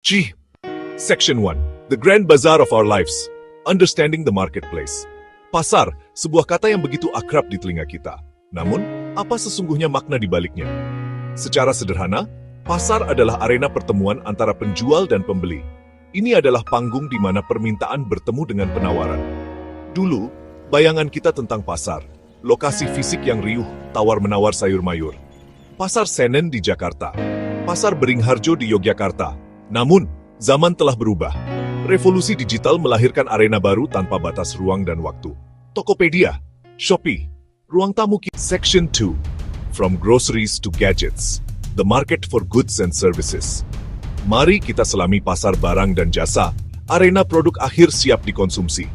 G. Section 1. The Grand Bazaar of Our Lives. Understanding the Marketplace. Pasar, sebuah kata yang begitu akrab di telinga kita. Namun, apa sesungguhnya makna di baliknya? Secara sederhana, pasar adalah arena pertemuan antara penjual dan pembeli. Ini adalah panggung di mana permintaan bertemu dengan penawaran. Dulu, bayangan kita tentang pasar, lokasi fisik yang riuh, tawar-menawar sayur mayur. Pasar Senen di Jakarta, Pasar Beringharjo di Yogyakarta. Namun, zaman telah berubah. Revolusi digital melahirkan arena baru tanpa batas ruang dan waktu. Tokopedia, Shopee, ruang tamu kita. Section 2. From Groceries to Gadgets. The Market for Goods and Services. Mari kita selami pasar barang dan jasa, arena produk akhir siap dikonsumsi.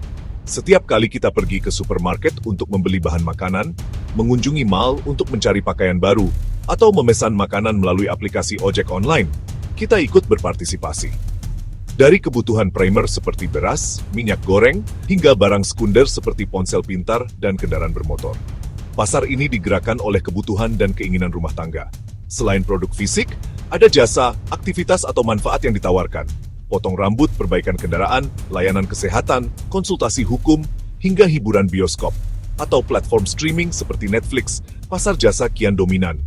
Setiap kali kita pergi ke supermarket untuk membeli bahan makanan, mengunjungi mall untuk mencari pakaian baru, atau memesan makanan melalui aplikasi ojek online, kita ikut berpartisipasi. Dari kebutuhan primer seperti beras, minyak goreng, hingga barang sekunder seperti ponsel pintar dan kendaraan bermotor. Pasar ini digerakkan oleh kebutuhan dan keinginan rumah tangga. Selain produk fisik, ada jasa, aktivitas atau manfaat yang ditawarkan. Potong rambut, perbaikan kendaraan, layanan kesehatan, konsultasi hukum, hingga hiburan bioskop. Atau platform streaming seperti Netflix, pasar jasa kian dominan.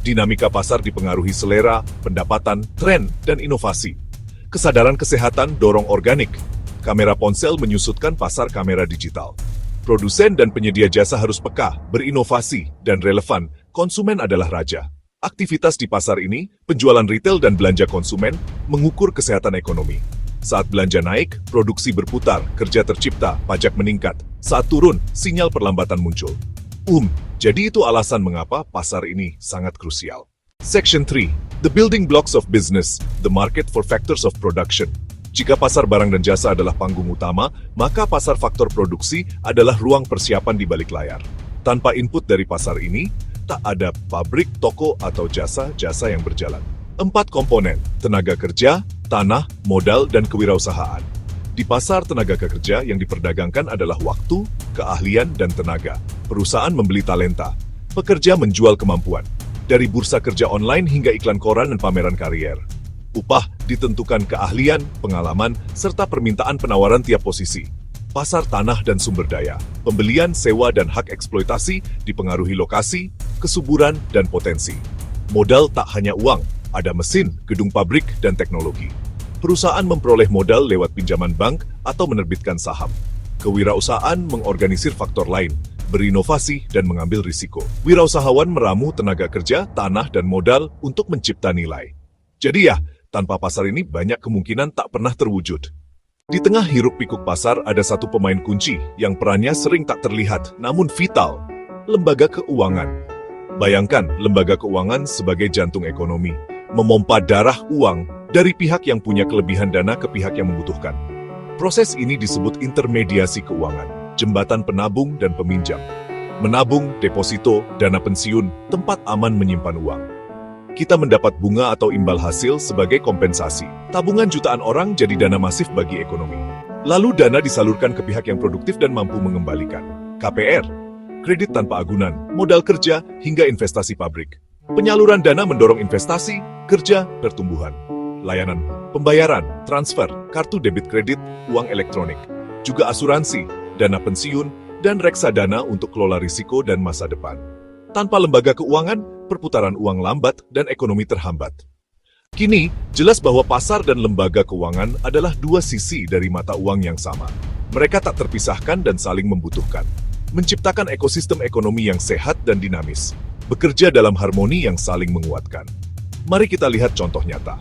Dinamika pasar dipengaruhi selera, pendapatan, tren, dan inovasi. Kesadaran kesehatan dorong organik. Kamera ponsel menyusutkan pasar kamera digital. Produsen dan penyedia jasa harus peka, berinovasi, dan relevan. Konsumen adalah raja. Aktivitas di pasar ini, penjualan retail dan belanja konsumen, mengukur kesehatan ekonomi. Saat belanja naik, produksi berputar, kerja tercipta, pajak meningkat. Saat turun, sinyal perlambatan muncul. Jadi itu alasan mengapa pasar ini sangat krusial. Section 3. The Building Blocks of Business, the Market for Factors of Production. Jika pasar barang dan jasa adalah panggung utama, maka pasar faktor produksi adalah ruang persiapan di balik layar. Tanpa input dari pasar ini, tak ada pabrik, toko, atau jasa-jasa yang berjalan. 4 komponen, tenaga kerja, tanah, modal, dan kewirausahaan. Di pasar tenaga kerja yang diperdagangkan adalah waktu, keahlian, dan tenaga. Perusahaan membeli talenta, pekerja menjual kemampuan. Dari bursa kerja online hingga iklan koran dan pameran karier. Upah ditentukan keahlian, pengalaman, serta permintaan penawaran tiap posisi. Pasar tanah dan sumber daya, pembelian, sewa, dan hak eksploitasi dipengaruhi lokasi, kesuburan, dan potensi. Modal tak hanya uang, ada mesin, gedung pabrik, dan teknologi. Perusahaan memperoleh modal lewat pinjaman bank atau menerbitkan saham. Kewirausahaan mengorganisir faktor lain, berinovasi, dan mengambil risiko. Wirausahawan meramu tenaga kerja, tanah, dan modal untuk mencipta nilai. Jadi tanpa pasar ini banyak kemungkinan tak pernah terwujud. Di tengah hiruk-pikuk pasar ada satu pemain kunci yang perannya sering tak terlihat namun vital, lembaga keuangan. Bayangkan lembaga keuangan sebagai jantung ekonomi, memompa darah uang dari pihak yang punya kelebihan dana ke pihak yang membutuhkan. Proses ini disebut intermediasi keuangan, jembatan penabung dan peminjam. Menabung, deposito, dana pensiun, tempat aman menyimpan uang. Kita mendapat bunga atau imbal hasil sebagai kompensasi. Tabungan jutaan orang jadi dana masif bagi ekonomi. Lalu dana disalurkan ke pihak yang produktif dan mampu mengembalikan. KPR, kredit tanpa agunan, modal kerja, hingga investasi pabrik. Penyaluran dana mendorong investasi, kerja, pertumbuhan. Layanan, pembayaran, transfer, kartu debit kredit, uang elektronik. Juga asuransi, dana pensiun, dan reksadana untuk kelola risiko dan masa depan. Tanpa lembaga keuangan, perputaran uang lambat dan ekonomi terhambat. Kini, jelas bahwa pasar dan lembaga keuangan adalah dua sisi dari mata uang yang sama. Mereka tak terpisahkan dan saling membutuhkan. Menciptakan ekosistem ekonomi yang sehat dan dinamis. Bekerja dalam harmoni yang saling menguatkan. Mari kita lihat contoh nyata.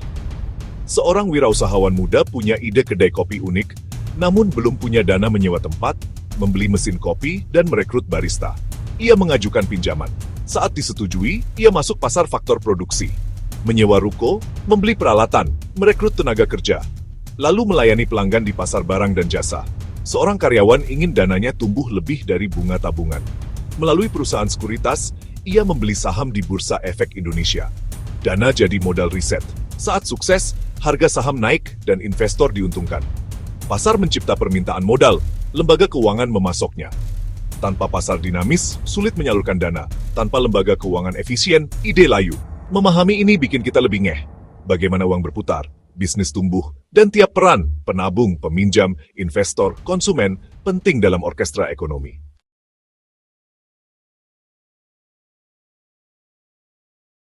Seorang wirausahawan muda punya ide kedai kopi unik, namun belum punya dana menyewa tempat, membeli mesin kopi, dan merekrut barista. Ia mengajukan pinjaman. Saat disetujui, ia masuk pasar faktor produksi. Menyewa ruko, membeli peralatan, merekrut tenaga kerja. Lalu melayani pelanggan di pasar barang dan jasa. Seorang karyawan ingin dananya tumbuh lebih dari bunga tabungan. Melalui perusahaan sekuritas, ia membeli saham di Bursa Efek Indonesia. Dana jadi modal riset. Saat sukses, harga saham naik dan investor diuntungkan. Pasar mencipta permintaan modal, lembaga keuangan memasoknya. Tanpa pasar dinamis, sulit menyalurkan dana. Tanpa lembaga keuangan efisien, ide layu. Memahami ini bikin kita lebih ngeh. Bagaimana uang berputar? bisnis tumbuh, dan tiap peran, penabung, peminjam, investor, konsumen, penting dalam orkestra ekonomi.